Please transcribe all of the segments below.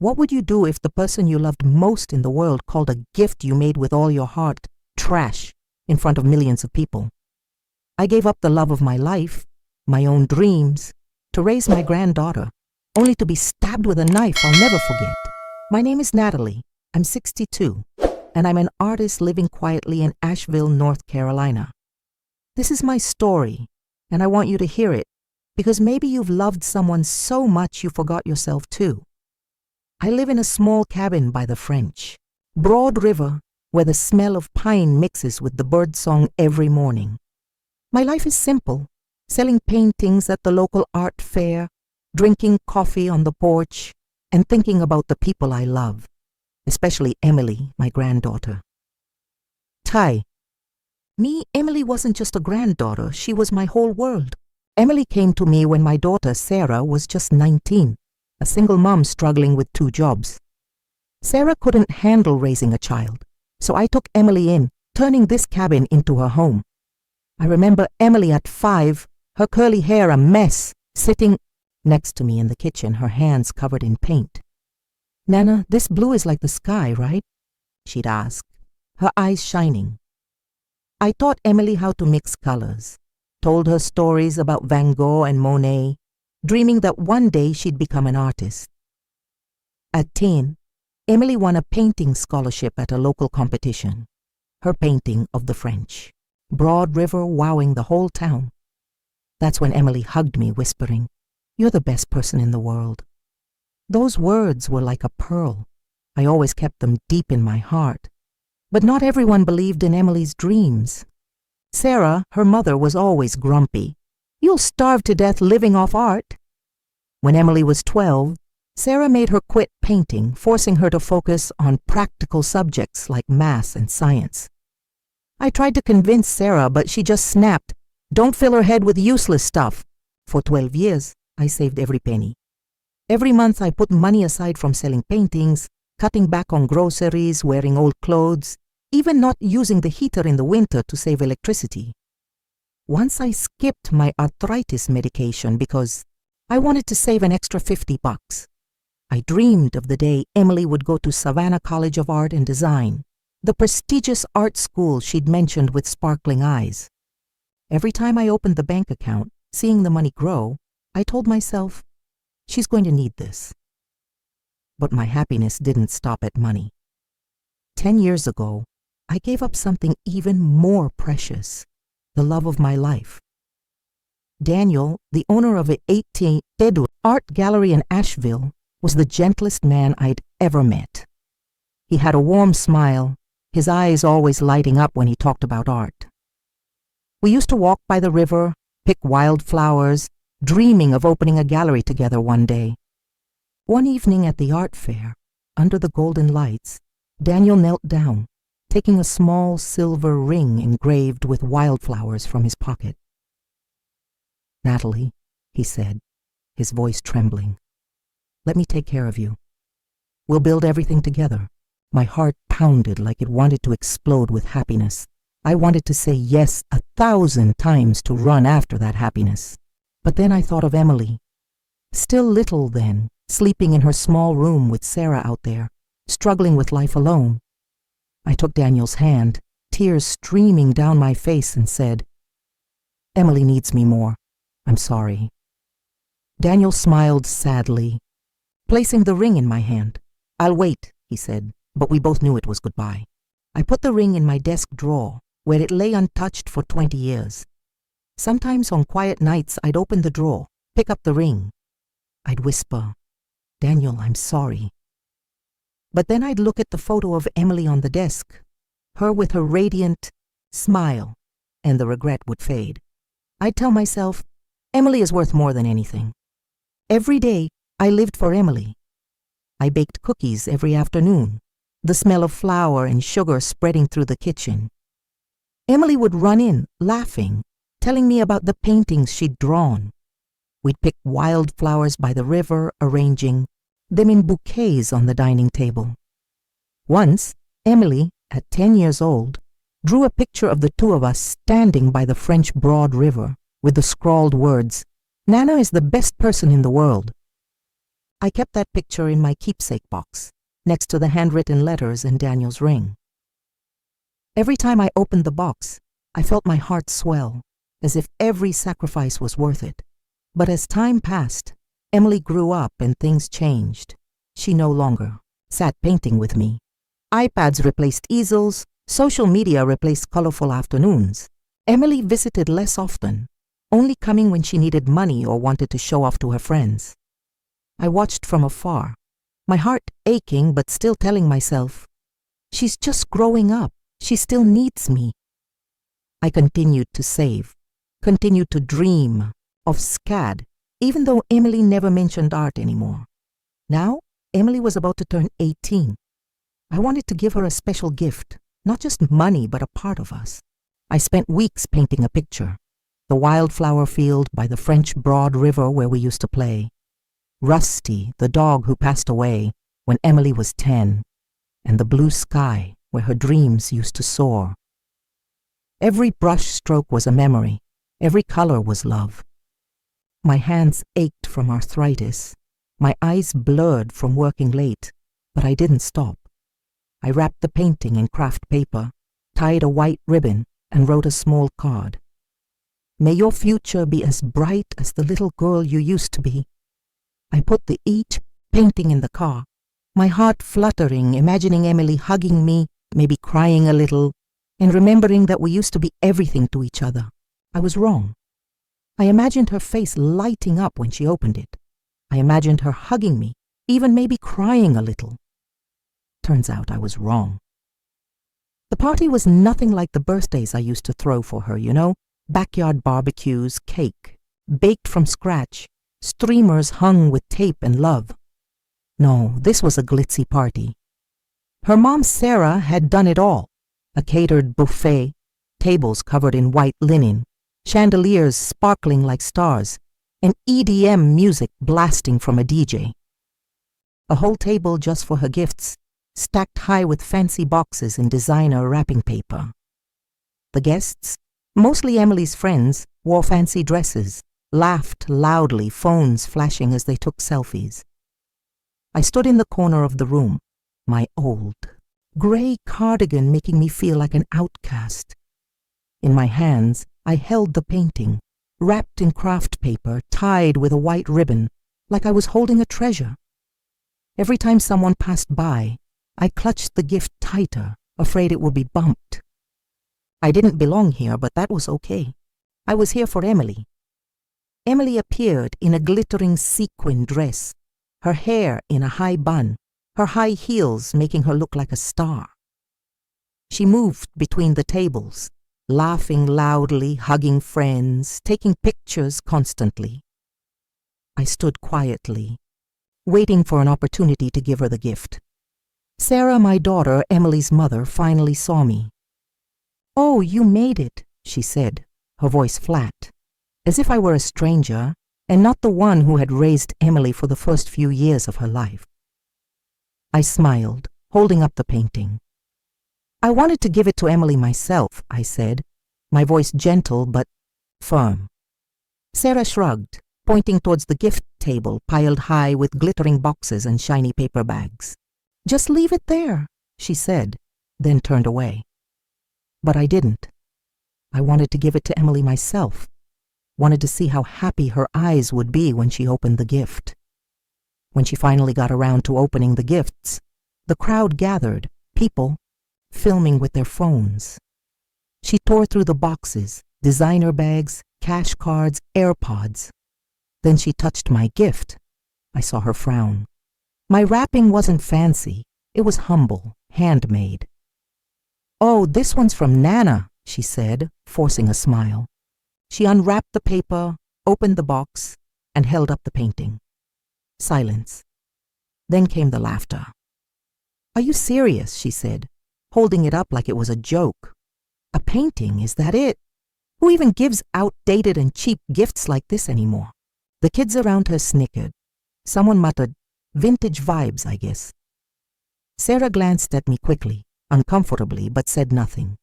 What would you do if the person you loved most in the world called a gift you made with all your heart trash in front of millions of people? I gave up the love of my life, my own dreams, to raise my granddaughter, only to be stabbed with a knife I'll never forget. My name is Natalie. I'm 62, and I'm an artist living quietly in Asheville, North Carolina. This is my story, and I want you to hear it, because maybe you've loved someone so much you forgot yourself too. I live in a small cabin by the French, Broad River, where the smell of pine mixes with the bird song every morning. My life is simple, selling paintings at the local art fair, drinking coffee on the porch, and thinking about the people I love, especially Emily, my granddaughter. Ty. Me, Emily wasn't just a granddaughter, she was my whole world. Emily came to me when my daughter, Sarah, was just 19, a single mom struggling with 2 jobs. Sarah couldn't handle raising a child, so I took Emily in, turning this cabin into her home. I remember Emily at 5, her curly hair a mess, sitting next to me in the kitchen, her hands covered in paint. "Nana, this blue is like the sky, right?" she'd ask, her eyes shining. I taught Emily how to mix colors, told her stories about Van Gogh and Monet, dreaming that one day she'd become an artist. At 10, Emily won a painting scholarship at a local competition, her painting of the French, Broad River wowing the whole town. That's when Emily hugged me, whispering, "You're the best person in the world." Those words were like a pearl. I always kept them deep in my heart. But not everyone believed in Emily's dreams. Sarah, her mother, was always grumpy. "You'll starve to death living off art." When Emily was 12, Sarah made her quit painting, forcing her to focus on practical subjects like math and science. I tried to convince Sarah, but she just snapped, "Don't fill her head with useless stuff." For 12 years, I saved every penny. Every month I put money aside from selling paintings, cutting back on groceries, wearing old clothes, even not using the heater in the winter to save electricity. Once I skipped my arthritis medication because I wanted to save an extra $50. I dreamed of the day Emily would go to Savannah College of Art and Design, the prestigious art school she'd mentioned with sparkling eyes. Every time I opened the bank account, seeing the money grow, I told myself, she's going to need this. But my happiness didn't stop at money. 10 years ago, I gave up something even more precious, the love of my life. Daniel, the owner of an 18th art gallery in Asheville, was the gentlest man I'd ever met. He had a warm smile, his eyes always lighting up when he talked about art. We used to walk by the river, pick wild flowers, dreaming of opening a gallery together one day. One evening at the art fair, under the golden lights, Daniel knelt down, taking a small silver ring engraved with wildflowers from his pocket. "Natalie," he said, his voice trembling, "let me take care of you. We'll build everything together." My heart pounded like it wanted to explode with happiness. I wanted to say yes 1,000 times to run after that happiness. But then I thought of Emily, still little then, sleeping in her small room with Sarah out there, struggling with life alone. I took Daniel's hand, tears streaming down my face, and said, "Emily needs me more. I'm sorry." Daniel smiled sadly, placing the ring in my hand. "I'll wait," he said, but we both knew it was goodbye. I put the ring in my desk drawer, where it lay untouched for 20 years. Sometimes on quiet nights I'd open the drawer, pick up the ring. I'd whisper, "Daniel, I'm sorry." But then I'd look at the photo of Emily on the desk, her with her radiant smile, and the regret would fade. I'd tell myself, Emily is worth more than anything. Every day, I lived for Emily. I baked cookies every afternoon, the smell of flour and sugar spreading through the kitchen. Emily would run in, laughing, telling me about the paintings she'd drawn. We'd pick wildflowers by the river, arranging them in bouquets on the dining table. Once, Emily, at 10 years old, drew a picture of the 2 of us standing by the French Broad River with the scrawled words, "Nana is the best person in the world." I kept that picture in my keepsake box, next to the handwritten letters and Daniel's ring. Every time I opened the box, I felt my heart swell, as if every sacrifice was worth it. But as time passed, Emily grew up and things changed. She no longer sat painting with me. iPads replaced easels, social media replaced colorful afternoons. Emily visited less often, only coming when she needed money or wanted to show off to her friends. I watched from afar, my heart aching but still telling myself, she's just growing up, she still needs me. I continued to save, continued to dream of SCAD, even though Emily never mentioned art anymore. Now, Emily was about to turn 18. I wanted to give her a special gift, not just money but a part of us. I spent weeks painting a picture. The wildflower field by the French Broad River where we used to play. Rusty, the dog who passed away when Emily was 10. And the blue sky where her dreams used to soar. Every brush stroke was a memory. Every color was love. My hands ached from arthritis. My eyes blurred from working late, but I didn't stop. I wrapped the painting in craft paper, tied a white ribbon, and wrote a small card. May your future be as bright as the little girl you used to be. I put the each painting in the car, my heart fluttering, imagining Emily hugging me, maybe crying a little, and remembering that we used to be everything to each other. I was wrong. I imagined her face lighting up when she opened it. I imagined her hugging me, even maybe crying a little. Turns out I was wrong. The party was nothing like the birthdays I used to throw for her, you know? Backyard barbecues, cake, baked from scratch, streamers hung with tape and love. No, this was a glitzy party. Her mom, Sarah, had done it all. A catered buffet, tables covered in white linen, chandeliers sparkling like stars, and EDM music blasting from a DJ. A whole table just for her gifts, stacked high with fancy boxes and designer wrapping paper. The guests, mostly Emily's friends, wore fancy dresses, laughed loudly, phones flashing as they took selfies. I stood in the corner of the room, my old, gray cardigan making me feel like an outcast. In my hands, I held the painting, wrapped in craft paper, tied with a white ribbon, like I was holding a treasure. Every time someone passed by, I clutched the gift tighter, afraid it would be bumped. I didn't belong here, but that was okay. I was here for Emily. Emily appeared in a glittering sequin dress, her hair in a high bun, her high heels making her look like a star. She moved between the tables, laughing loudly, hugging friends, taking pictures constantly. I stood quietly, waiting for an opportunity to give her the gift. Sarah, my daughter, Emily's mother, finally saw me. "Oh, you made it," she said, her voice flat, as if I were a stranger and not the one who had raised Emily for the first few years of her life. I smiled, holding up the painting. "I wanted to give it to Emily myself," I said, my voice gentle but firm. Sarah shrugged, pointing towards the gift table piled high with glittering boxes and shiny paper bags. "Just leave it there," she said, then turned away. But I didn't. I wanted to give it to Emily myself, wanted to see how happy her eyes would be when she opened the gift. When she finally got around to opening the gifts, the crowd gathered, people filming with their phones. She tore through the boxes, designer bags, cash cards, AirPods. Then she touched my gift. I saw her frown. My wrapping wasn't fancy. It was humble, handmade. "Oh, this one's from Nana," she said, forcing a smile. She unwrapped the paper, opened the box, and held up the painting. Silence. Then came the laughter. "Are you serious?" she said, holding it up like it was a joke. "A painting, is that it? Who even gives outdated and cheap gifts like this anymore?" The kids around her snickered. Someone muttered, "Vintage vibes, I guess." Sarah glanced at me quickly, uncomfortably, but said nothing.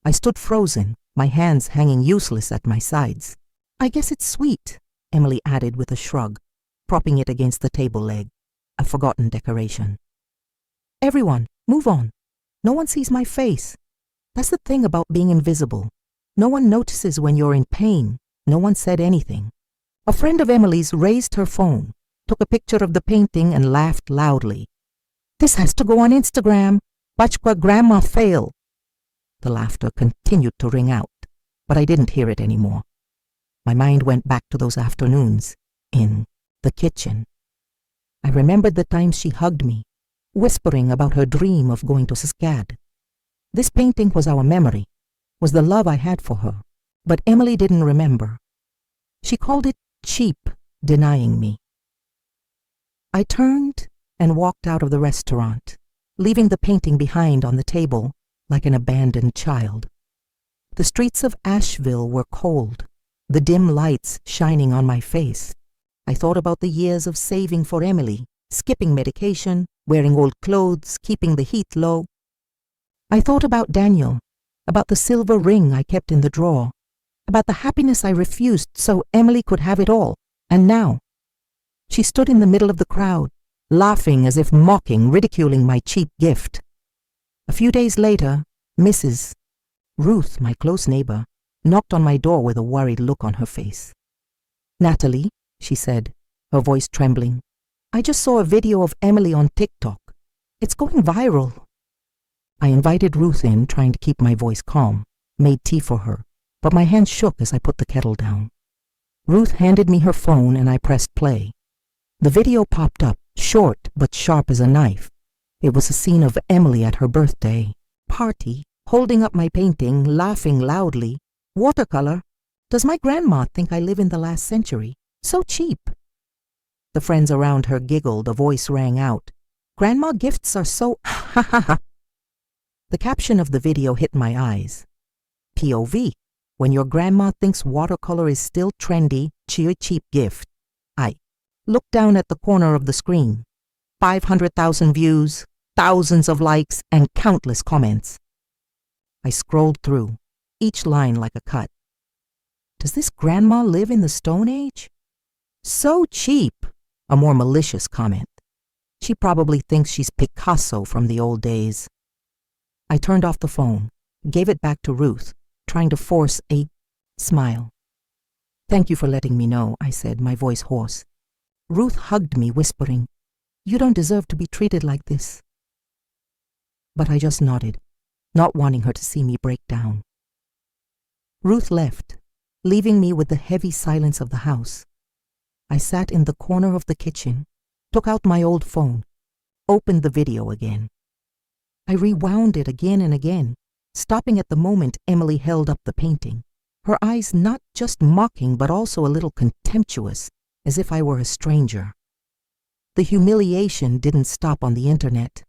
I stood frozen, my hands hanging useless at my sides. "I guess it's sweet," Emily added with a shrug. propping it against the table leg, a forgotten decoration. Everyone, move on. No one sees my face. That's the thing about being invisible. No one notices when you're in pain. No one said anything. A friend of Emily's raised her phone, took a picture of the painting and laughed loudly. "This has to go on Instagram. Watch what grandma fail." The laughter continued to ring out, but I didn't hear it anymore. My mind went back to those afternoons in the kitchen. I remembered the times she hugged me, whispering about her dream of going to Saskad. This painting was our memory, was the love I had for her, but Emily didn't remember. She called it cheap, denying me. I turned and walked out of the restaurant, leaving the painting behind on the table like an abandoned child. The streets of Asheville were cold, the dim lights shining on my face. I thought about the years of saving for Emily, skipping medication, wearing old clothes, keeping the heat low. I thought about Daniel, about the silver ring I kept in the drawer, about the happiness I refused so Emily could have it all. And now, she stood in the middle of the crowd, laughing as if mocking, ridiculing my cheap gift. A few days later, Mrs. Ruth, my close neighbor, knocked on my door with a worried look on her face. "Natalie," she said, her voice trembling, "I just saw a video of Emily on TikTok. It's going viral." I invited Ruth in, trying to keep my voice calm, made tea for her, but my hands shook as I put the kettle down. Ruth handed me her phone and I pressed play. The video popped up, short but sharp as a knife. It was a scene of Emily at her birthday party, holding up my painting, laughing loudly. "Watercolor? Does my grandma think I live in the last century? So cheap." The friends around her giggled, a voice rang out. "Grandma gifts are so ha ha ha." The caption of the video hit my eyes. POV, when your grandma thinks watercolor is still trendy, cheer cheap gift. I looked down at the corner of the screen. 500,000 views, thousands of likes, and countless comments. I scrolled through, each line like a cut. Does this grandma live in the Stone Age? So cheap, a more malicious comment. She probably thinks she's Picasso from the old days. I turned off the phone, gave it back to Ruth, trying to force a smile. "Thank you for letting me know," I said, my voice hoarse. Ruth hugged me, whispering, "You don't deserve to be treated like this." But I just nodded, not wanting her to see me break down. Ruth left, leaving me with the heavy silence of the house. I sat in the corner of the kitchen, took out my old phone, opened the video again. I rewound it again and again, stopping at the moment Emily held up the painting, her eyes not just mocking but also a little contemptuous, as if I were a stranger. The humiliation didn't stop on the internet.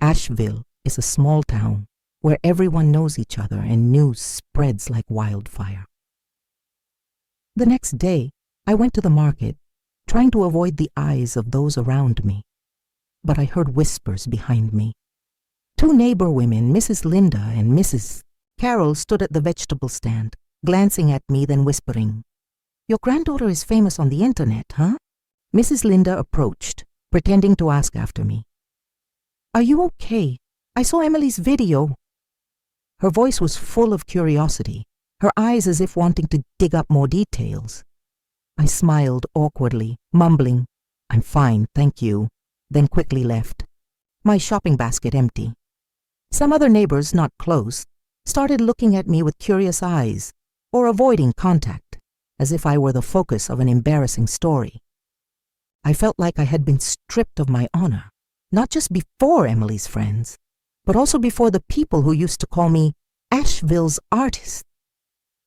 Asheville is a small town where everyone knows each other and news spreads like wildfire. The next day, I went to the market, trying to avoid the eyes of those around me. But I heard whispers behind me. Two neighbor women, Mrs. Linda and Mrs. Carol, stood at the vegetable stand, glancing at me, then whispering, "Your granddaughter is famous on the internet, huh?" Mrs. Linda approached, pretending to ask after me. "Are you okay? I saw Emily's video." Her voice was full of curiosity, her eyes as if wanting to dig up more details. I smiled awkwardly, mumbling, "I'm fine, thank you," then quickly left, my shopping basket empty. Some other neighbors, not close, started looking at me with curious eyes or avoiding contact, as if I were the focus of an embarrassing story. I felt like I had been stripped of my honor, not just before Emily's friends, but also before the people who used to call me Asheville's artist.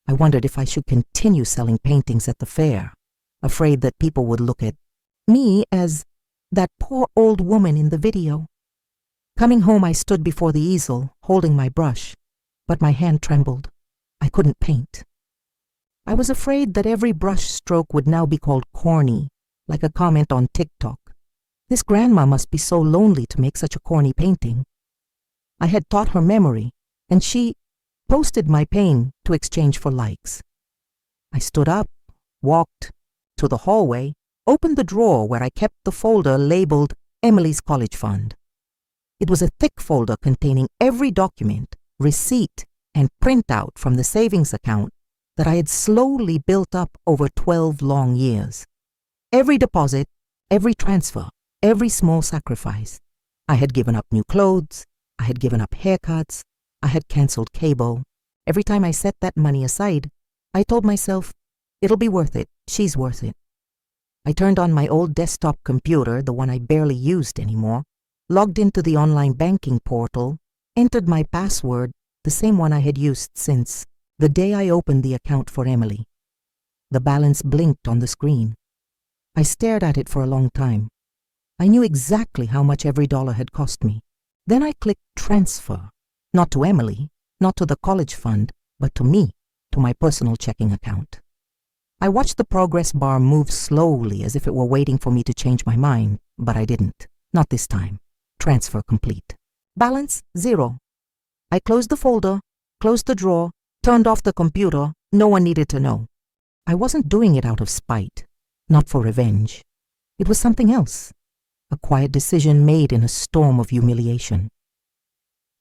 I wondered if I should continue selling paintings at the fair, afraid that people would look at me as that poor old woman in the video. Coming home, I stood before the easel, holding my brush, but my hand trembled. I couldn't paint. I was afraid that every brush stroke would now be called corny, like a comment on TikTok. This grandma must be so lonely to make such a corny painting. I had taught her memory, and she posted my pain to exchange for likes. I stood up, walked to the hallway, opened the drawer where I kept the folder labeled Emily's College Fund. It was a thick folder containing every document, receipt, and printout from the savings account that I had slowly built up over 12 long years. Every deposit, every transfer, every small sacrifice. I had given up new clothes, I had given up haircuts, I had cancelled cable. Every time I set that money aside, I told myself, it'll be worth it, she's worth it. I turned on my old desktop computer, the one I barely used anymore, logged into the online banking portal, entered my password, the same one I had used since the day I opened the account for Emily. The balance blinked on the screen. I stared at it for a long time. I knew exactly how much every dollar had cost me. Then I clicked transfer, not to Emily, not to the college fund, but to me, to my personal checking account. I watched the progress bar move slowly as if it were waiting for me to change my mind, but I didn't. Not this time. Transfer complete. Balance 0. I closed the folder, closed the drawer, turned off the computer. No one needed to know. I wasn't doing it out of spite, not for revenge. It was something else. A quiet decision made in a storm of humiliation.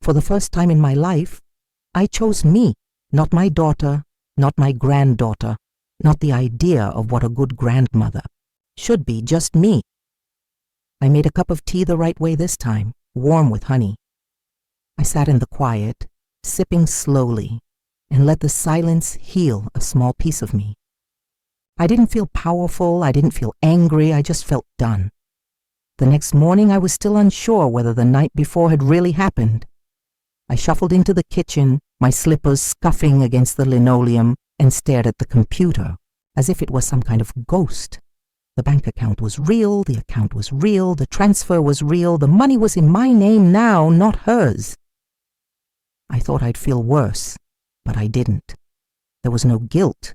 For the first time in my life, I chose me, not my daughter, not my granddaughter, not the idea of what a good grandmother should be, just me. I made a cup of tea the right way this time, warm with honey. I sat in the quiet, sipping slowly, and let the silence heal a small piece of me. I didn't feel powerful, I didn't feel angry, I just felt done. The next morning I was still unsure whether the night before had really happened. I shuffled into the kitchen, my slippers scuffing against the linoleum, and stared at the computer, as if it was some kind of ghost. The bank account was real, the account was real, the transfer was real, the money was in my name now, not hers. I thought I'd feel worse, but I didn't. There was no guilt,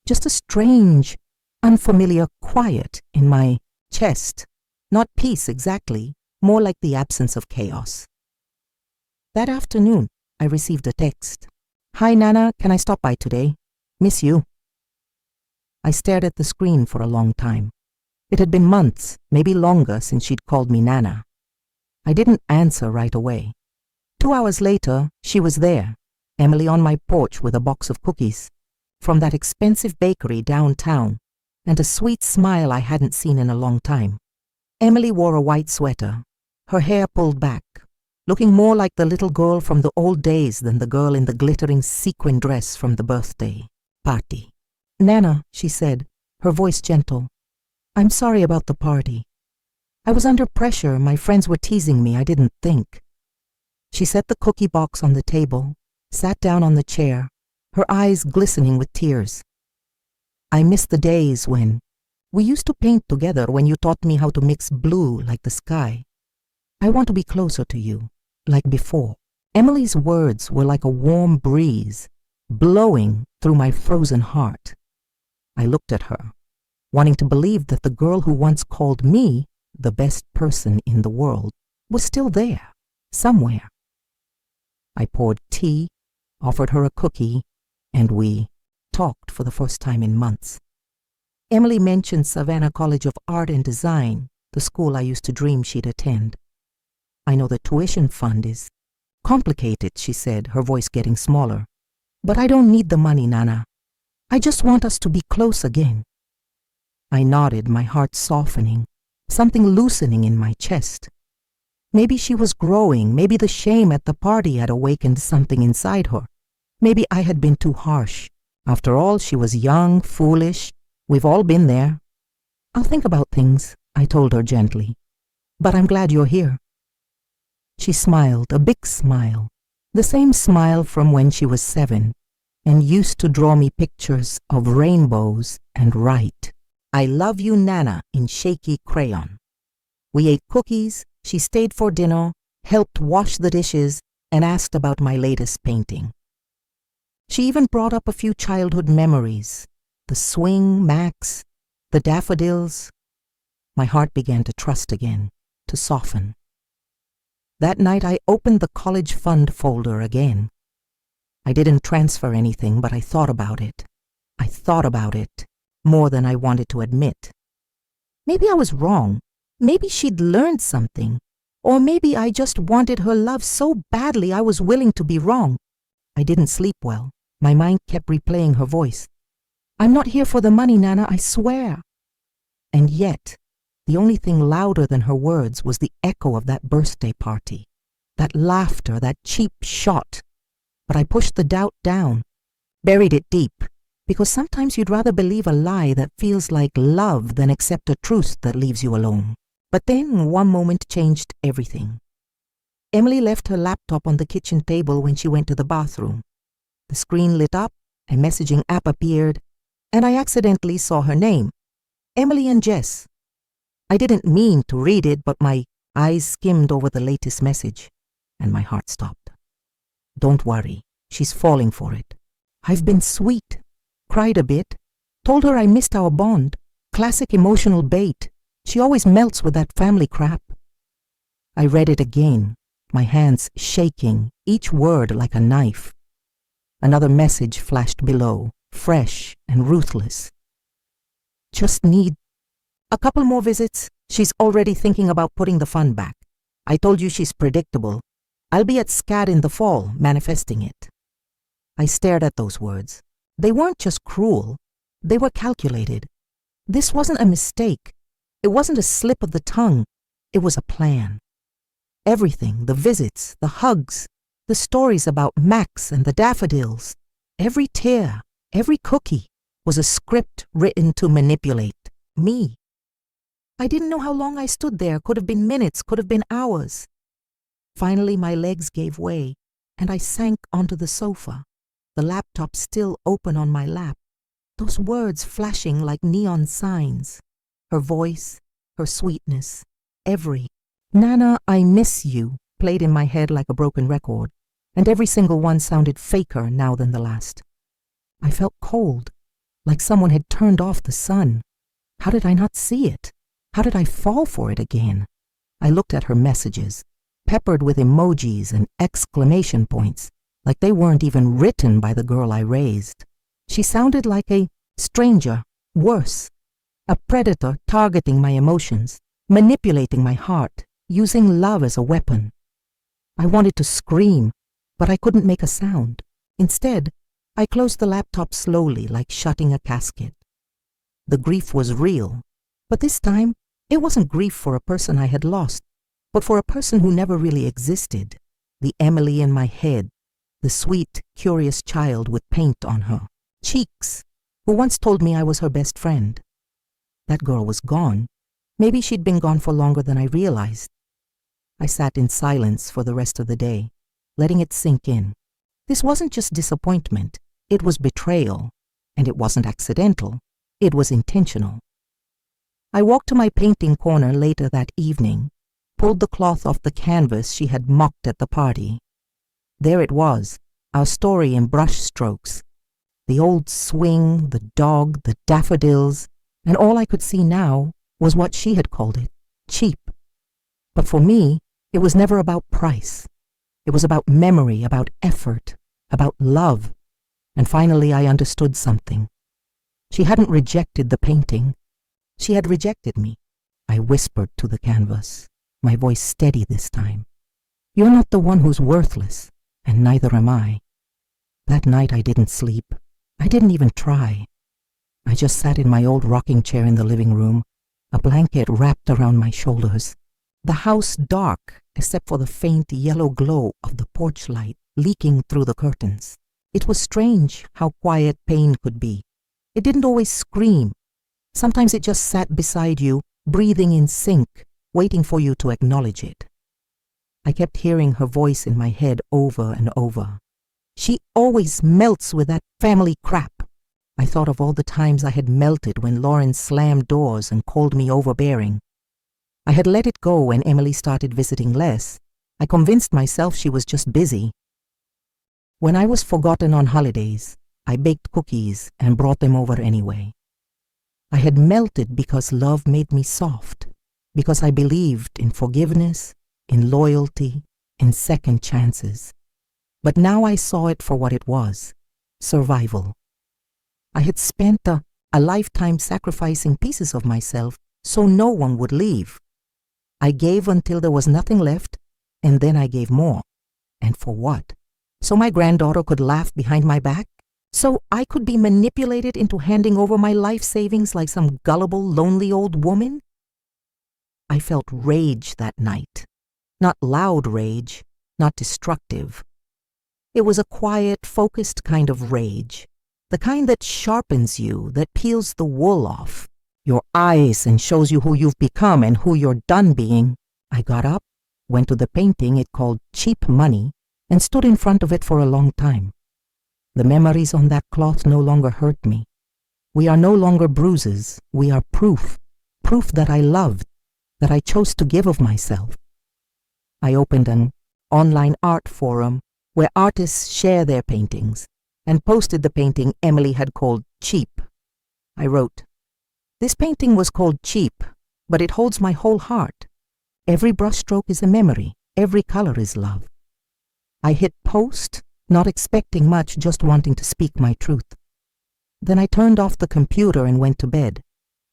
just a strange, unfamiliar quiet in my chest. Not peace exactly, more like the absence of chaos. That afternoon, I received a text. "Hi Nana, can I stop by today? Miss you." I stared at the screen for a long time. It had been months, maybe longer, since she'd called me Nana. I didn't answer right away. 2 hours later, she was there, Emily on my porch with a box of cookies from that expensive bakery downtown, and a sweet smile I hadn't seen in a long time. Emily wore a white sweater, her hair pulled back, looking more like the little girl from the old days than the girl in the glittering sequin dress from the birthday party. "Nana," she said, her voice gentle, "I'm sorry about the party. I was under pressure, my friends were teasing me, I didn't think." She set the cookie box on the table, sat down on the chair, her eyes glistening with tears. "I miss the days when we used to paint together, when you taught me how to mix blue like the sky. I want to be closer to you, like before." Emily's words were like a warm breeze, blowing through my frozen heart. I looked at her, wanting to believe that the girl who once called me the best person in the world was still there, somewhere. I poured tea, offered her a cookie, and we talked for the first time in months. Emily mentioned Savannah College of Art and Design, the school I used to dream she'd attend. "I know the tuition fund is complicated," she said, her voice getting smaller. "But I don't need the money, Nana. I just want us to be close again." I nodded, my heart softening, something loosening in my chest. Maybe she was growing, maybe the shame at the party had awakened something inside her. Maybe I had been too harsh. After all, she was young, foolish. We've all been there. "I'll think about things," I told her gently. "But I'm glad you're here." She smiled, a big smile, the same smile from when she was 7, and used to draw me pictures of rainbows and write, "I love you, Nana," in shaky crayon. We ate cookies, she stayed for dinner, helped wash the dishes, and asked about my latest painting. She even brought up a few childhood memories, the swing, Max, the daffodils. My heart began to trust again, to soften. That night I opened the college fund folder again. I didn't transfer anything, but I thought about it. I thought about it more than I wanted to admit. Maybe I was wrong. Maybe she'd learned something. Or maybe I just wanted her love so badly I was willing to be wrong. I didn't sleep well. My mind kept replaying her voice. I'm not here for the money, Nana, I swear. And yet, the only thing louder than her words was the echo of that birthday party. That laughter, that cheap shot. But I pushed the doubt down, buried it deep, because sometimes you'd rather believe a lie that feels like love than accept a truth that leaves you alone. But then one moment changed everything. Emily left her laptop on the kitchen table when she went to the bathroom. The screen lit up, a messaging app appeared, and I accidentally saw her name, Emily and Jess. I didn't mean to read it, but my eyes skimmed over the latest message, and my heart stopped. Don't worry, she's falling for it. I've been sweet, cried a bit, told her I missed our bond, classic emotional bait. She always melts with that family crap. I read it again, my hands shaking, each word like a knife. Another message flashed below, fresh and ruthless. Just need a couple more visits. She's already thinking about putting the fun back. I told you she's predictable. I'll be at SCAD in the fall, manifesting it. I stared at those words. They weren't just cruel. They were calculated. This wasn't a mistake. It wasn't a slip of the tongue. It was a plan. Everything, the visits, the hugs, the stories about Max and the daffodils, every tear, every cookie was a script written to manipulate me. I didn't know how long I stood there. Could have been minutes, could have been hours. Finally, my legs gave way, and I sank onto the sofa, the laptop still open on my lap, those words flashing like neon signs. Her voice, her sweetness, every "Nana, I miss you" played in my head like a broken record, and every single one sounded faker now than the last. I felt cold, like someone had turned off the sun. How did I not see it? How did I fall for it again? I looked at her messages, peppered with emojis and exclamation points, like they weren't even written by the girl I raised. She sounded like a stranger, worse, a predator targeting my emotions, manipulating my heart, using love as a weapon. I wanted to scream, but I couldn't make a sound. Instead, I closed the laptop slowly, like shutting a casket. The grief was real, but this time, it wasn't grief for a person I had lost, but for a person who never really existed, the Emily in my head, the sweet, curious child with paint on her cheeks, who once told me I was her best friend. That girl was gone. Maybe she'd been gone for longer than I realized. I sat in silence for the rest of the day, letting it sink in. This wasn't just disappointment, it was betrayal, and it wasn't accidental, it was intentional. I walked to my painting corner later that evening, pulled the cloth off the canvas she had mocked at the party. There it was, our story in brush strokes. The old swing, the dog, the daffodils, and all I could see now was what she had called it, cheap. But for me, it was never about price. It was about memory, about effort, about love. And finally I understood something. She hadn't rejected the painting. She had rejected me. I whispered to the canvas, my voice steady this time. You're not the one who's worthless, and neither am I. That night I didn't sleep. I didn't even try. I just sat in my old rocking chair in the living room, a blanket wrapped around my shoulders. The house dark, except for the faint yellow glow of the porch light leaking through the curtains. It was strange how quiet pain could be. It didn't always scream. Sometimes it just sat beside you, breathing in sync, waiting for you to acknowledge it. I kept hearing her voice in my head over and over. She always melts with that family crap. I thought of all the times I had melted when Lauren slammed doors and called me overbearing. I had let it go when Emily started visiting less. I convinced myself she was just busy. When I was forgotten on holidays, I baked cookies and brought them over anyway. I had melted because love made me soft, because I believed in forgiveness, in loyalty, in second chances. But now I saw it for what it was, survival. I had spent a lifetime sacrificing pieces of myself so no one would leave. I gave until there was nothing left, and then I gave more. And for what? So my granddaughter could laugh behind my back? So I could be manipulated into handing over my life savings like some gullible, lonely old woman? I felt rage that night. Not loud rage, not destructive. It was a quiet, focused kind of rage. The kind that sharpens you, that peels the wool off your eyes and shows you who you've become and who you're done being. I got up, went to the painting it called Cheap Money, and stood in front of it for a long time. The memories on that cloth no longer hurt me. We are no longer bruises. We are proof that I loved, that I chose to give of myself. I opened an online art forum where artists share their paintings and posted the painting Emily had called Cheap. I wrote, "This painting was called Cheap, but it holds my whole heart. Every brushstroke is a memory. Every color is love." I hit post, not expecting much, just wanting to speak my truth. Then I turned off the computer and went to bed,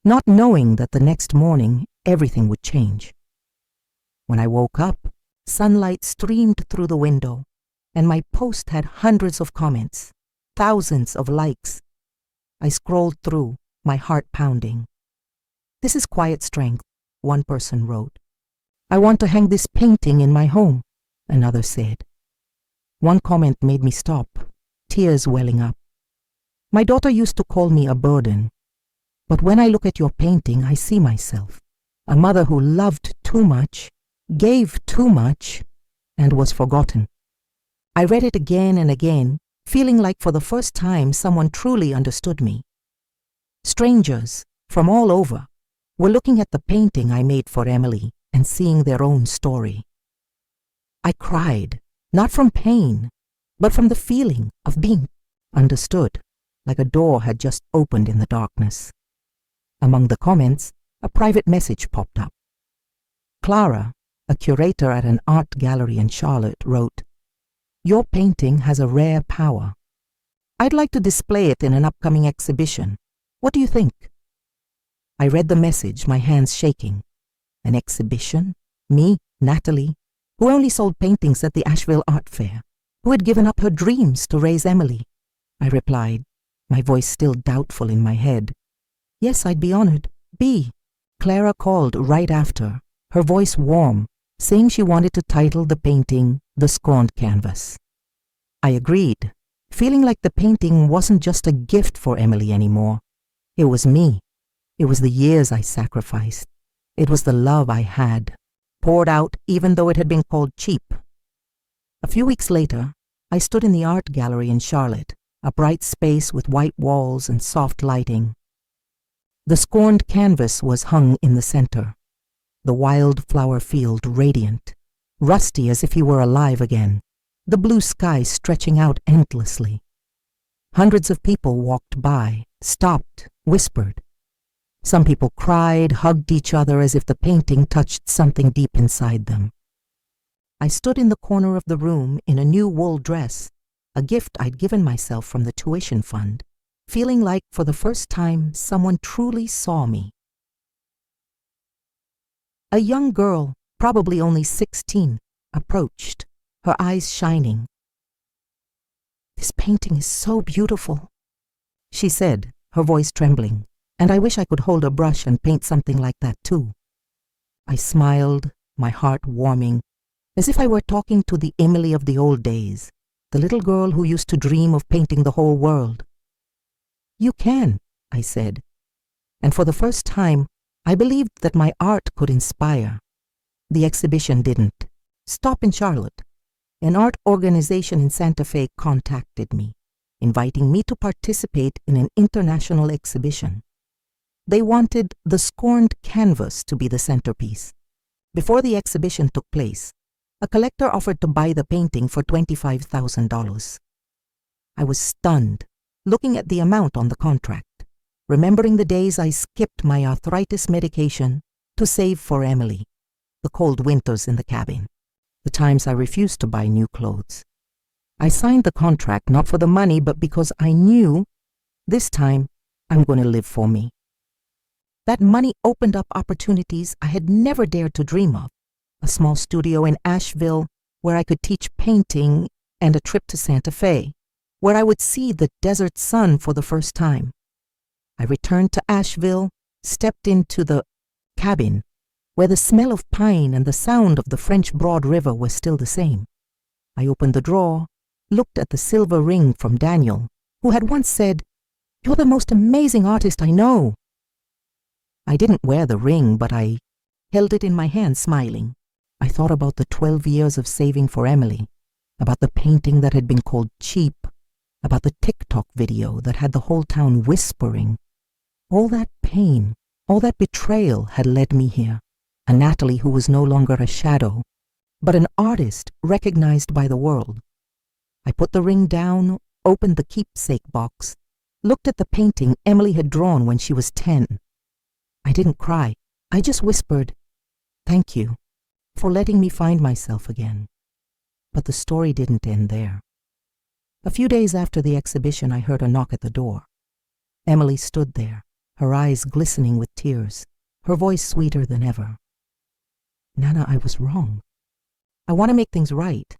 not knowing that the next morning everything would change. When I woke up, sunlight streamed through the window, and my post had hundreds of comments, thousands of likes. I scrolled through, my heart pounding. "This is quiet strength," one person wrote. "I want to hang this painting in my home," another said. One comment made me stop, tears welling up. "My daughter used to call me a burden, but when I look at your painting, I see myself, a mother who loved too much, gave too much, and was forgotten." I read it again and again, feeling like for the first time someone truly understood me. Strangers from all over were looking at the painting I made for Emily and seeing their own story. I cried, not from pain, but from the feeling of being understood, like a door had just opened in the darkness. Among the comments, a private message popped up. Clara, a curator at an art gallery in Charlotte, wrote, "Your painting has a rare power. I'd like to display it in an upcoming exhibition. What do you think?" I read the message, my hands shaking. An exhibition? Me, Natalie, who only sold paintings at the Asheville Art Fair, who had given up her dreams to raise Emily. I replied, my voice still doubtful in my head. "Yes, I'd be honored. B." Clara called right after, her voice warm, saying she wanted to title the painting The Scorned Canvas. I agreed, feeling like the painting wasn't just a gift for Emily anymore. It was me. It was the years I sacrificed. It was the love I had, poured out even though it had been called cheap. A few weeks later, I stood in the art gallery in Charlotte, a bright space with white walls and soft lighting. The scorned canvas was hung in the center, the wildflower field radiant, rusty as if he were alive again, the blue sky stretching out endlessly. Hundreds of people walked by, stopped, whispered. Some people cried, hugged each other as if the painting touched something deep inside them. I stood in the corner of the room in a new wool dress, a gift I'd given myself from the tuition fund, feeling like for the first time someone truly saw me. A young girl, probably only 16, approached, her eyes shining. "This painting is so beautiful," she said, her voice trembling, "and I wish I could hold a brush and paint something like that too." I smiled, my heart warming, as if I were talking to the Emily of the old days, the little girl who used to dream of painting the whole world. "You can," I said, and for the first time, I believed that my art could inspire. The exhibition didn't. Stop in Charlotte. An art organization in Santa Fe contacted me, inviting me to participate in an international exhibition. They wanted the scorned canvas to be the centerpiece. Before the exhibition took place, a collector offered to buy the painting for $25,000. I was stunned, looking at the amount on the contract, remembering the days I skipped my arthritis medication to save for Emily, the cold winters in the cabin, the times I refused to buy new clothes. I signed the contract not for the money, but because I knew this time I'm going to live for me. That money opened up opportunities I had never dared to dream of. A small studio in Asheville where I could teach painting, and a trip to Santa Fe, where I would see the desert sun for the first time. I returned to Asheville, stepped into the cabin, where the smell of pine and the sound of the French Broad River were still the same. I opened the drawer, looked at the silver ring from Daniel, who had once said, "You're the most amazing artist I know." I didn't wear the ring, but I held it in my hand, smiling. I thought about the 12 years of saving for Emily, about the painting that had been called cheap, about the TikTok video that had the whole town whispering. All that pain, all that betrayal had led me here, a Natalie who was no longer a shadow, but an artist recognized by the world. I put the ring down, opened the keepsake box, looked at the painting Emily had drawn when she was 10. I didn't cry. I just whispered, "Thank you for letting me find myself again." But the story didn't end there. A few days after the exhibition, I heard a knock at the door. Emily stood there, her eyes glistening with tears, her voice sweeter than ever. "Nana, I was wrong. I want to make things right.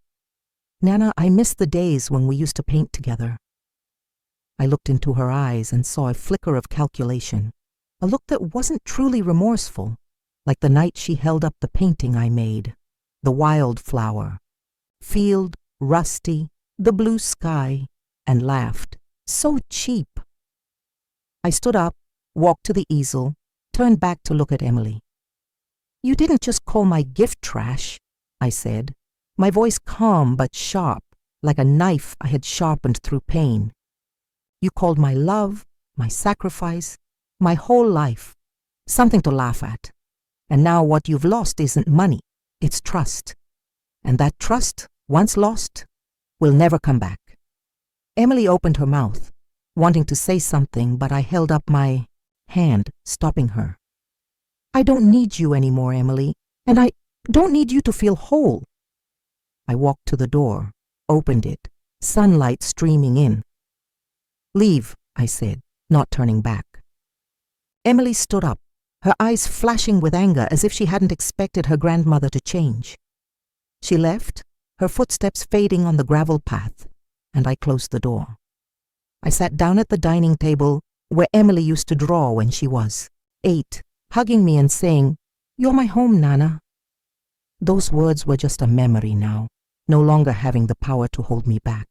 Nana, I miss the days when we used to paint together." I looked into her eyes and saw a flicker of calculation, a look that wasn't truly remorseful, like the night she held up the painting I made, the wildflower, field, rusty, the blue sky, and laughed. So cheap. I stood up, walked to the easel, turned back to look at Emily. "You didn't just call my gift trash," I said, my voice calm but sharp, like a knife I had sharpened through pain. "You called my love, my sacrifice, my whole life, something to laugh at. And now what you've lost isn't money, it's trust. And that trust, once lost, will never come back." Emily opened her mouth, wanting to say something, but I held up my hand, stopping her. "I don't need you anymore, Emily, and I don't need you to feel whole." I walked to the door, opened it, sunlight streaming in. "Leave," I said, not turning back. Emily stood up, her eyes flashing with anger as if she hadn't expected her grandmother to change. She left, her footsteps fading on the gravel path, and I closed the door. I sat down at the dining table where Emily used to draw when she was 8, hugging me and saying, "You're my home, Nana." Those words were just a memory now, no longer having the power to hold me back.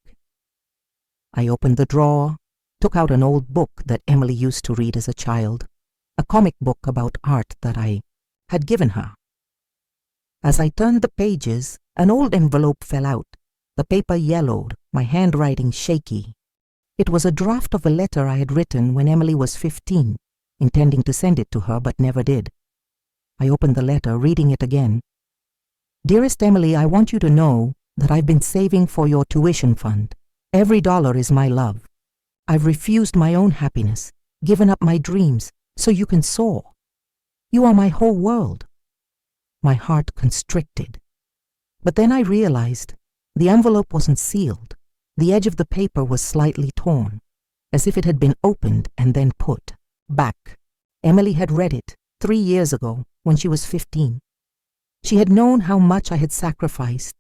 I opened the drawer, took out an old book that Emily used to read as a child, a comic book about art that I had given her. As I turned the pages, an old envelope fell out, the paper yellowed, my handwriting shaky. It was a draft of a letter I had written when Emily was 15, intending to send it to her but never did. I opened the letter, reading it again. "Dearest Emily, I want you to know that I've been saving for your tuition fund. Every dollar is my love. I've refused my own happiness, given up my dreams, so you can soar. You are my whole world." My heart constricted. But then I realized the envelope wasn't sealed. The edge of the paper was slightly torn, as if it had been opened and then put back. Emily had read it 3 years ago when she was 15. She had known how much I had sacrificed,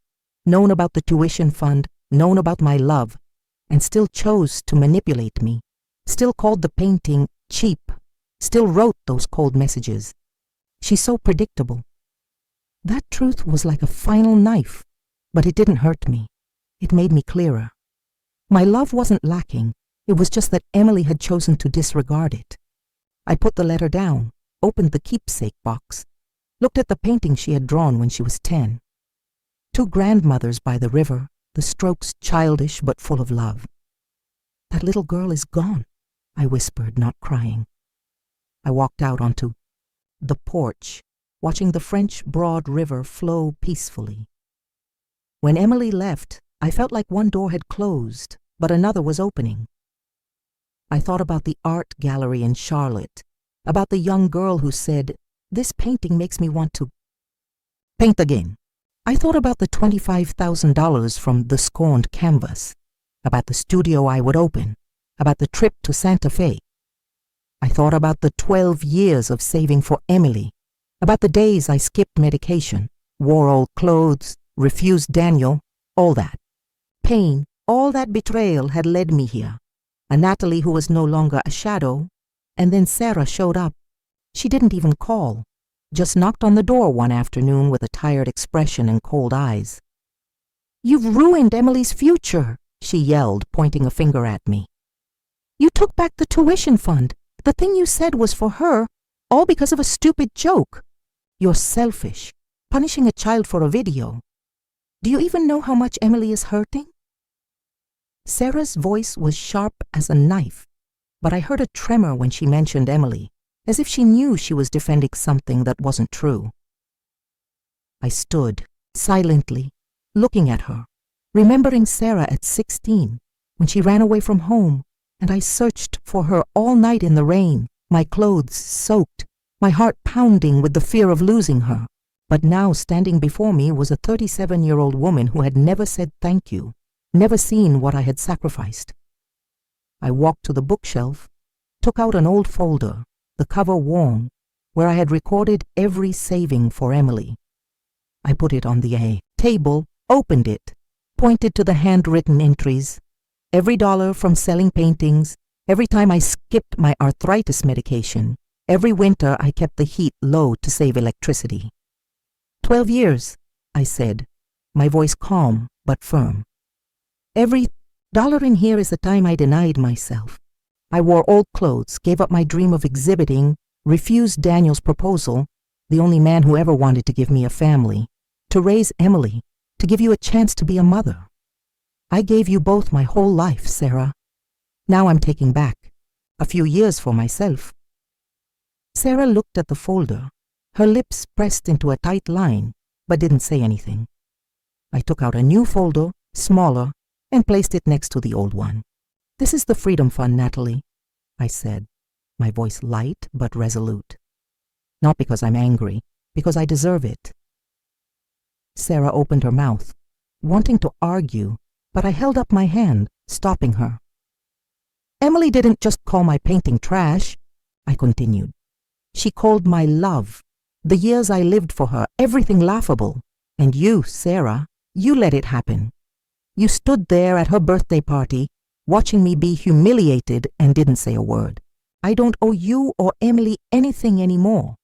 known about the tuition fund, known about my love, and still chose to manipulate me, still called the painting cheap, still wrote those cold messages. She's so predictable. That truth was like a final knife, but it didn't hurt me. It made me clearer. My love wasn't lacking. It was just that Emily had chosen to disregard it. I put the letter down, opened the keepsake box, looked at the painting she had drawn when she was 10. 2 grandmothers by the river, the strokes childish but full of love. "That little girl is gone," I whispered, not crying. I walked out onto the porch, watching the French Broad River flow peacefully. When Emily left, I felt like one door had closed, but another was opening. I thought about the art gallery in Charlotte, about the young girl who said, "This painting makes me want to paint again." I thought about the $25,000 from the Scorned canvas, about the studio I would open, about the trip to Santa Fe. I thought about the 12 years of saving for Emily, about the days I skipped medication, wore old clothes, refused Daniel, all that. Pain, all that betrayal had led me here. A Natalie who was no longer a shadow, and then Sarah showed up. She didn't even call, just knocked on the door one afternoon with a tired expression and cold eyes. "You've ruined Emily's future," she yelled, pointing a finger at me. "You took back the tuition fund. The thing you said was for her, all because of a stupid joke. You're selfish, punishing a child for a video. Do you even know how much Emily is hurting?" Sarah's voice was sharp as a knife, but I heard a tremor when she mentioned Emily, as if she knew she was defending something that wasn't true. I stood, silently, looking at her, remembering Sarah at 16, when she ran away from home, and I searched for her all night in the rain, my clothes soaked, my heart pounding with the fear of losing her. But now standing before me was a 37-year-old woman who had never said thank you, never seen what I had sacrificed. I walked to the bookshelf, took out an old folder, the cover worn, where I had recorded every saving for Emily. I put it on the table, opened it, pointed to the handwritten entries. Every dollar from selling paintings, every time I skipped my arthritis medication, every winter I kept the heat low to save electricity. 12 years, I said, my voice calm but firm. Every dollar in here is the time I denied myself. I wore old clothes, gave up my dream of exhibiting, refused Daniel's proposal, the only man who ever wanted to give me a family, to raise Emily, to give you a chance to be a mother. I gave you both my whole life, Sarah. Now I'm taking back a few years for myself. Sarah looked at the folder, her lips pressed into a tight line, but didn't say anything. I took out a new folder, smaller, and placed it next to the old one. "This is the Freedom Fund, Natalie," I said, my voice light but resolute. "Not because I'm angry, because I deserve it." Sarah opened her mouth, wanting to argue, but I held up my hand, stopping her. "Emily didn't just call my painting trash," I continued. "She called my love, the years I lived for her, everything laughable. And you, Sarah, you let it happen. You stood there at her birthday party, watching me be humiliated and didn't say a word. I don't owe you or Emily anything anymore."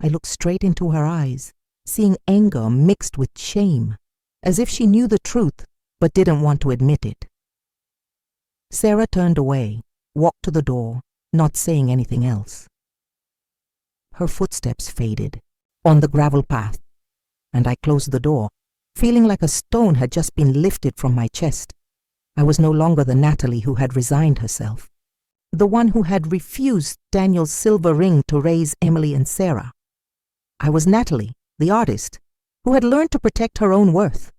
I looked straight into her eyes, seeing anger mixed with shame, as if she knew the truth but didn't want to admit it. Sarah turned away, walked to the door, not saying anything else. Her footsteps faded on the gravel path, and I closed the door, feeling like a stone had just been lifted from my chest. I was no longer the Natalie who had resigned herself, the one who had refused Daniel's silver ring to raise Emily and Sarah. I was Natalie, the artist, who had learned to protect her own worth.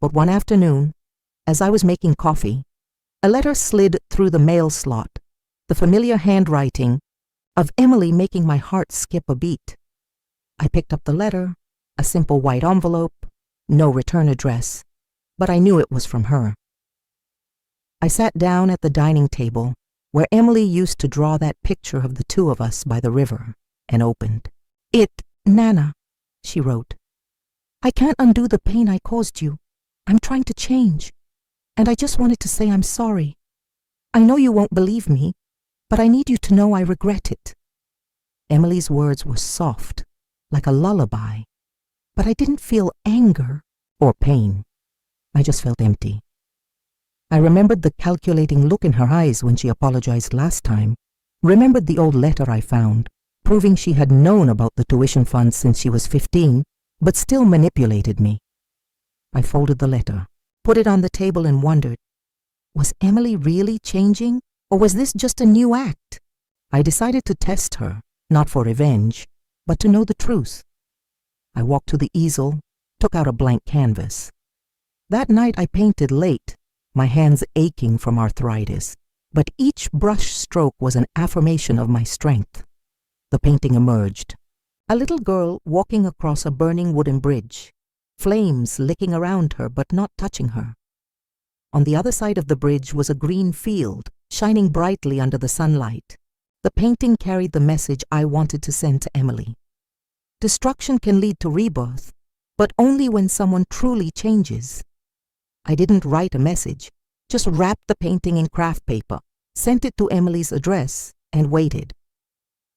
But one afternoon, as I was making coffee, a letter slid through the mail slot, the familiar handwriting of Emily making my heart skip a beat. I picked up the letter, a simple white envelope, no return address, but I knew it was from her. I sat down at the dining table, where Emily used to draw that picture of the two of us by the river, and opened. "Nana," she wrote. "I can't undo the pain I caused you. I'm trying to change, and I just wanted to say I'm sorry. I know you won't believe me, but I need you to know I regret it." Emily's words were soft, like a lullaby, but I didn't feel anger or pain. I just felt empty. I remembered the calculating look in her eyes when she apologized last time, remembered the old letter I found, proving she had known about the tuition fund since she was 15, but still manipulated me. I folded the letter, put it on the table and wondered, was Emily really changing, or was this just a new act? I decided to test her, not for revenge, but to know the truth. I walked to the easel, took out a blank canvas. That night I painted late, my hands aching from arthritis, but each brush stroke was an affirmation of my strength. The painting emerged. A little girl walking across a burning wooden bridge, flames licking around her but not touching her. On the other side of the bridge was a green field shining brightly under the sunlight. The painting carried the message I wanted to send to Emily. Destruction can lead to rebirth, but only when someone truly changes. I didn't write a message, just wrapped the painting in craft paper, sent it to Emily's address, and waited.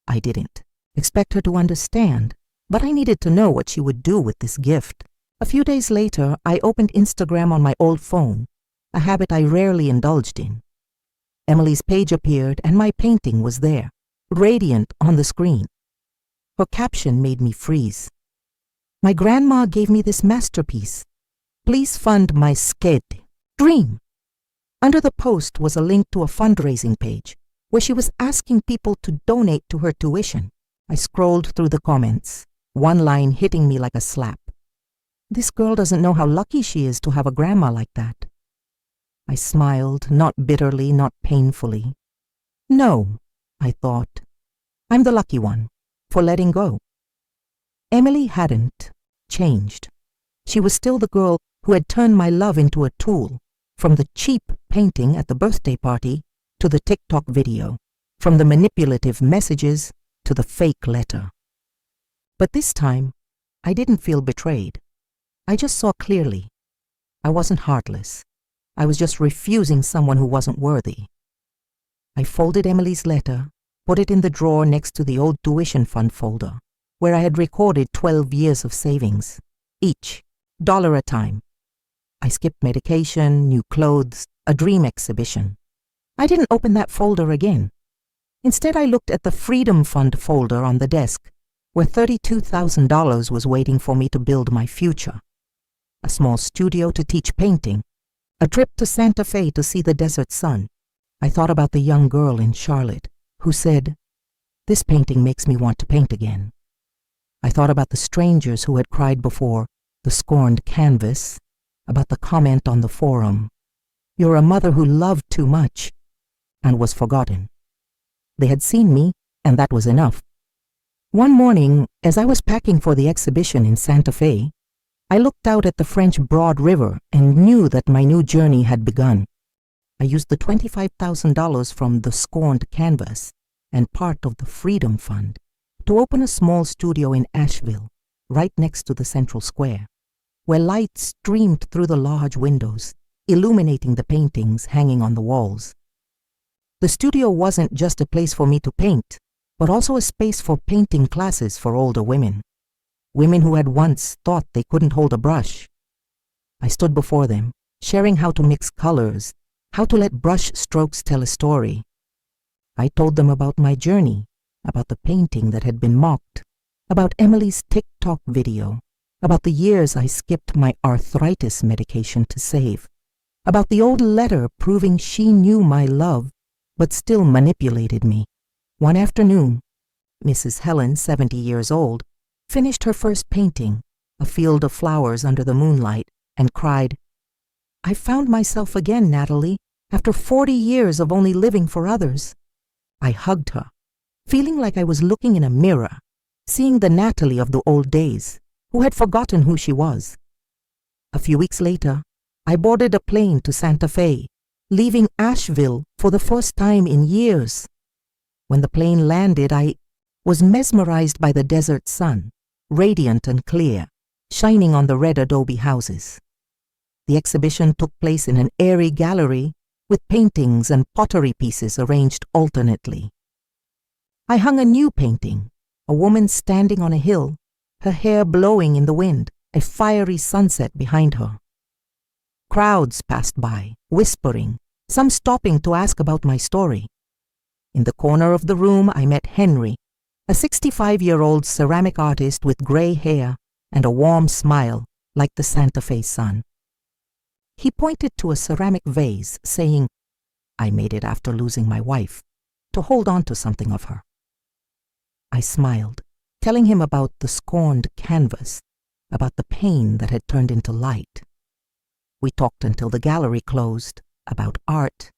I didn't expect her to understand, but I needed to know what she would do with this gift. A few days later, I opened Instagram on my old phone, a habit I rarely indulged in. Emily's page appeared and my painting was there, radiant on the screen. Her caption made me freeze. My grandma gave me this masterpiece. Please fund my sked dream. Under the post was a link to a fundraising page where she was asking people to donate to her tuition. I scrolled through the comments, one line hitting me like a slap. This girl doesn't know how lucky she is to have a grandma like that. I smiled, not bitterly, not painfully. No, I thought. I'm the lucky one, for letting go. Emily hadn't changed. She was still the girl who had turned my love into a tool, from the cheap painting at the birthday party to the TikTok video, from the manipulative messages to the fake letter. But this time, I didn't feel betrayed. I just saw clearly. I wasn't heartless. I was just refusing someone who wasn't worthy. I folded Emily's letter, put it in the drawer next to the old tuition fund folder, where I had recorded 12 years of savings, each, $1 a time. I skipped medication, new clothes, a dream exhibition. I didn't open that folder again. Instead, I looked at the Freedom Fund folder on the desk, where $32,000 was waiting for me to build my future. A small studio to teach painting, a trip to Santa Fe to see the desert sun. I thought about the young girl in Charlotte who said, "This painting makes me want to paint again." I thought about the strangers who had cried before the scorned canvas, about the comment on the forum, "You're a mother who loved too much," and was forgotten. They had seen me, and that was enough. One morning, as I was packing for the exhibition in Santa Fe, I looked out at the French Broad River and knew that my new journey had begun. I used the $25,000 from the scorned canvas and part of the Freedom Fund to open a small studio in Asheville, right next to the central square, where light streamed through the large windows, illuminating the paintings hanging on the walls. The studio wasn't just a place for me to paint, but also a space for painting classes for older women. Women who had once thought they couldn't hold a brush. I stood before them, sharing how to mix colors, how to let brush strokes tell a story. I told them about my journey, about the painting that had been mocked, about Emily's TikTok video, about the years I skipped my arthritis medication to save, about the old letter proving she knew my love, but still manipulated me. One afternoon, Mrs. Helen, 70 years old, finished her first painting, a field of flowers under the moonlight, and cried, "I found myself again, Natalie, after 40 years of only living for others." I hugged her, feeling like I was looking in a mirror, seeing the Natalie of the old days, who had forgotten who she was. A few weeks later, I boarded a plane to Santa Fe, leaving Asheville for the first time in years. When the plane landed, I was mesmerized by the desert sun, radiant and clear, shining on the red adobe houses. The exhibition took place in an airy gallery with paintings and pottery pieces arranged alternately. I hung a new painting, a woman standing on a hill, her hair blowing in the wind, a fiery sunset behind her. Crowds passed by, whispering, some stopping to ask about my story. In the corner of the room, I met Henry, a 65-year-old ceramic artist with gray hair and a warm smile like the Santa Fe sun. He pointed to a ceramic vase, saying, "I made it after losing my wife, to hold on to something of her." I smiled, telling him about the scorned canvas, about the pain that had turned into light. We talked until the gallery closed, about art,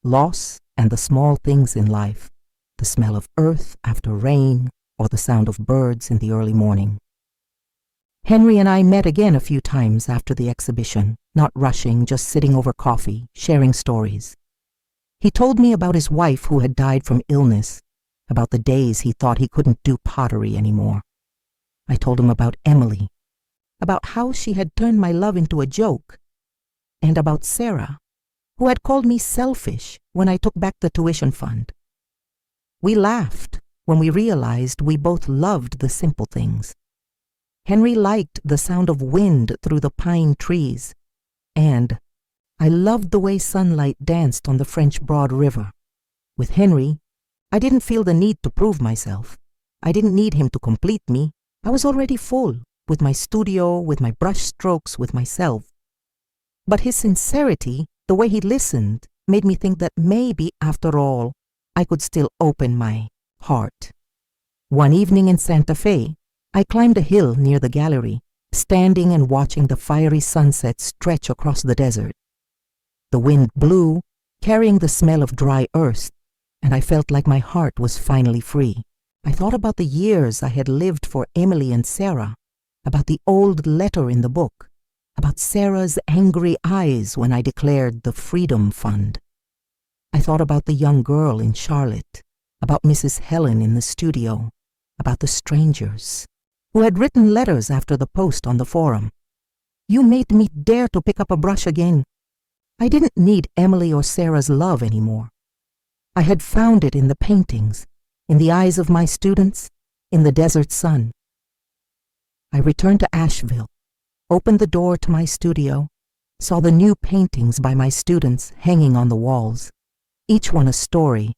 loss, and the small things in life, the smell of earth after rain, or the sound of birds in the early morning. Henry and I met again a few times after the exhibition, not rushing, just sitting over coffee, sharing stories. He told me about his wife who had died from illness, about the days he thought he couldn't do pottery anymore. I told him about Emily, about how she had turned my love into a joke, and about Sarah, who had called me selfish when I took back the tuition fund. We laughed when we realized we both loved the simple things. Henry liked the sound of wind through the pine trees, and I loved the way sunlight danced on the French Broad River. With Henry, I didn't feel the need to prove myself. I didn't need him to complete me. I was already full, with my studio, with my brush strokes, with myself. But his sincerity, the way he listened, made me think that maybe, after all, I could still open my heart. One evening in Santa Fe, I climbed a hill near the gallery, standing and watching the fiery sunset stretch across the desert. The wind blew, carrying the smell of dry earth, and I felt like my heart was finally free. I thought about the years I had lived for Emily and Sarah, about the old letter in the book, about Sarah's angry eyes when I declared the Freedom Fund. I thought about the young girl in Charlotte, about Mrs. Helen in the studio, about the strangers who had written letters after the post on the forum. You made me dare to pick up a brush again. I didn't need Emily or Sarah's love anymore. I had found it in the paintings, in the eyes of my students, in the desert sun. I returned to Asheville, opened the door to my studio, saw the new paintings by my students hanging on the walls, each one a story,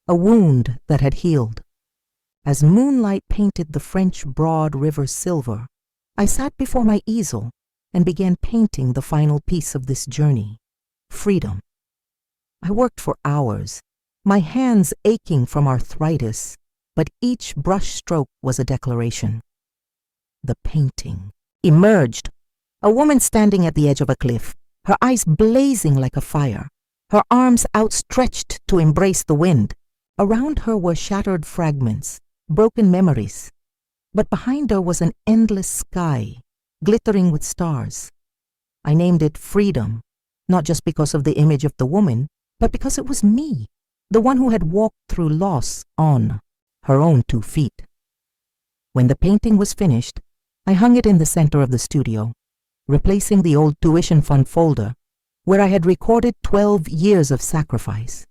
a wound that had healed. As moonlight painted the French Broad River silver, I sat before my easel and began painting the final piece of this journey, freedom. I worked for hours, my hands aching from arthritis, but each brush stroke was a declaration. The painting emerged, a woman standing at the edge of a cliff, her eyes blazing like a fire, her arms outstretched to embrace the wind. Around her were shattered fragments, broken memories, but behind her was an endless sky, glittering with stars. I named it Freedom, not just because of the image of the woman, but because it was me, the one who had walked through loss on her own 2 feet. When the painting was finished, I hung it in the center of the studio, replacing the old tuition fund folder where I had recorded 12 years of sacrifice.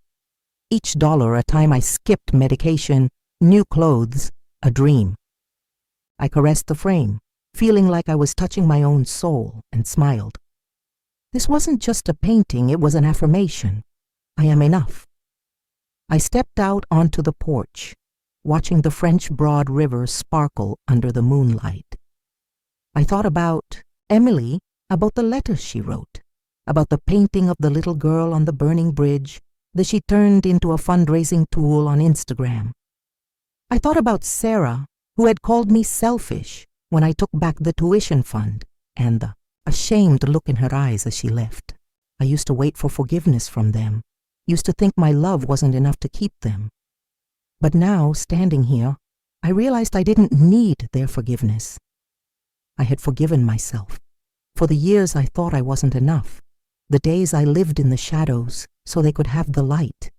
Each dollar a time I skipped medication, new clothes, a dream. I caressed the frame, feeling like I was touching my own soul, and smiled. This wasn't just a painting, it was an affirmation. I am enough. I stepped out onto the porch, watching the French Broad River sparkle under the moonlight. I thought about Emily, about the letters she wrote, about the painting of the little girl on the burning bridge that she turned into a fundraising tool on Instagram. I thought about Sarah, who had called me selfish when I took back the tuition fund, and the ashamed look in her eyes as she left. I used to wait for forgiveness from them, used to think my love wasn't enough to keep them. But now, standing here, I realized I didn't need their forgiveness. I had forgiven myself for the years I thought I wasn't enough, the days I lived in the shadows so they could have the light.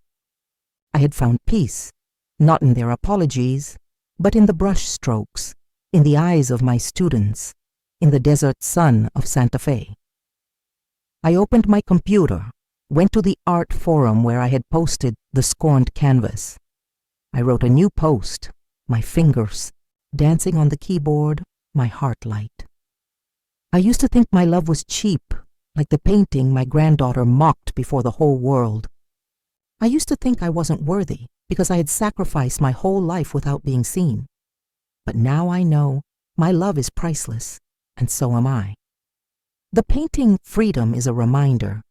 I had found peace, not in their apologies, but in the brush strokes, in the eyes of my students, in the desert sun of Santa Fe. I opened my computer, went to the art forum where I had posted the scorned canvas. I wrote a new post, my fingers dancing on the keyboard, my heart light. I used to think my love was cheap, like the painting my granddaughter mocked before the whole world. I used to think I wasn't worthy because I had sacrificed my whole life without being seen. But now I know my love is priceless, and so am I. The painting Freedom is a reminder.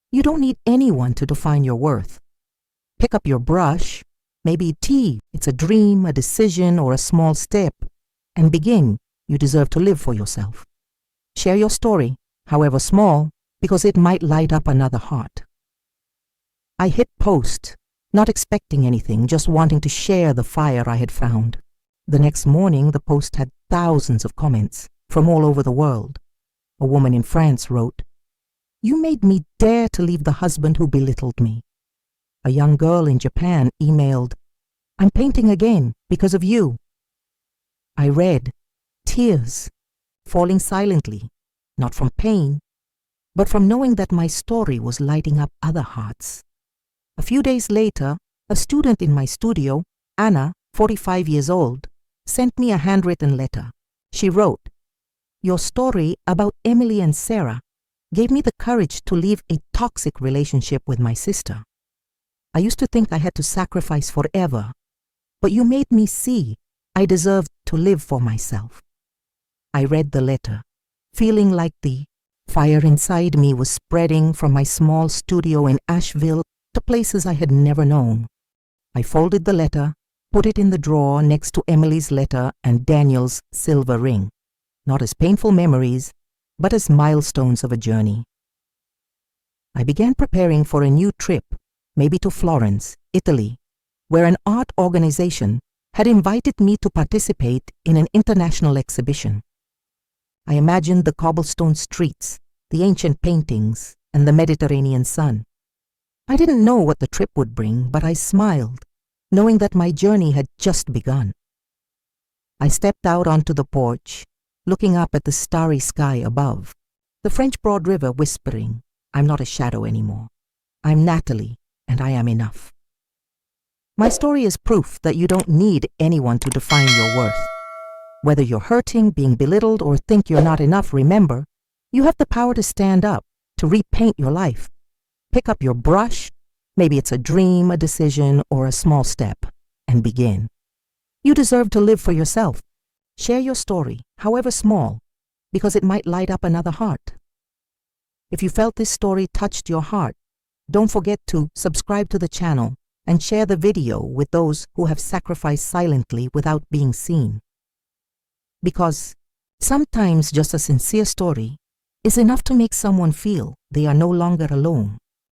You don't need anyone to define your worth. Pick up your brush, maybe it's a dream, a decision, or a small step, and begin. You deserve to live for yourself. Share your story, however small, because it might light up another heart. I hit post, not expecting anything, just wanting to share the fire I had found. The next morning, the post had thousands of comments from all over the world. A woman in France wrote, "You made me dare to leave the husband who belittled me." A young girl in Japan emailed, "I'm painting again because of you." I read, tears falling silently, not from pain, but from knowing that my story was lighting up other hearts. A few days later, a student in my studio, Anna, 45 years old, sent me a handwritten letter. She wrote, "Your story about Emily and Sarah gave me the courage to leave a toxic relationship with my sister. I used to think I had to sacrifice forever, but you made me see I deserved to live for myself." I read the letter, feeling like the fire inside me was spreading from my small studio in Asheville to places I had never known. I folded the letter, put it in the drawer next to Emily's letter and Daniel's silver ring, not as painful memories, but as milestones of a journey. I began preparing for a new trip, maybe to Florence, Italy, where an art organization had invited me to participate in an international exhibition. I imagined the cobblestone streets, the ancient paintings, and the Mediterranean sun. I didn't know what the trip would bring, but I smiled, knowing that my journey had just begun. I stepped out onto the porch, looking up at the starry sky above, the French Broad River whispering, "I'm not a shadow anymore. I'm Natalie, and I am enough." My story is proof that you don't need anyone to define your worth. Whether you're hurting, being belittled, or think you're not enough, remember, you have the power to stand up, to repaint your life. Pick up your brush, maybe it's a dream, a decision, or a small step, and begin. You deserve to live for yourself. Share your story, however small, because it might light up another heart. If you felt this story touched your heart, don't forget to subscribe to the channel and share the video with those who have sacrificed silently without being seen. Because sometimes just a sincere story is enough to make someone feel they are no longer alone.